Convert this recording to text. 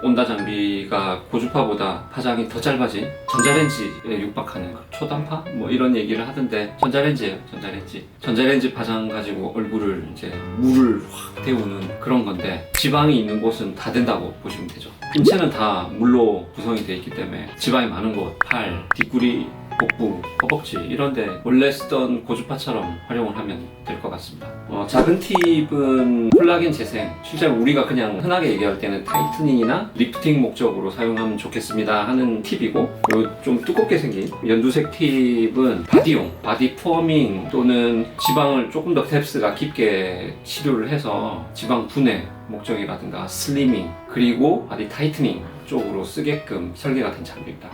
온다 장비가 고주파보다 파장이 더 짧아진 전자레인지에 육박하는 초단파? 뭐 이런 얘기를 하던데 전자레인지예요. 전자레인지 파장 가지고 얼굴을 이제 물을 확 데우는 그런 건데 지방이 있는 곳은 다 된다고 보시면 되죠. 인체는 다 물로 구성이 되어 있기 때문에 지방이 많은 곳, 팔, 뒷구리, 복부, 허벅지 이런데 원래 쓰던 고주파처럼 활용을 하면 될 것 같습니다. 작은 팁은 콜라겐 재생, 실제로 우리가 그냥 흔하게 얘기할 때는 타이트닝이나 리프팅 목적으로 사용하면 좋겠습니다 하는 팁이고, 요 좀 두껍게 생긴 연두색 팁은 바디용, 바디 포밍 또는 지방을 조금 더 뎁스가 깊게 치료를 해서 지방 분해 목적이라든가 슬리밍 그리고 바디 타이트닝 쪽으로 쓰게끔 설계가 된 장비입니다.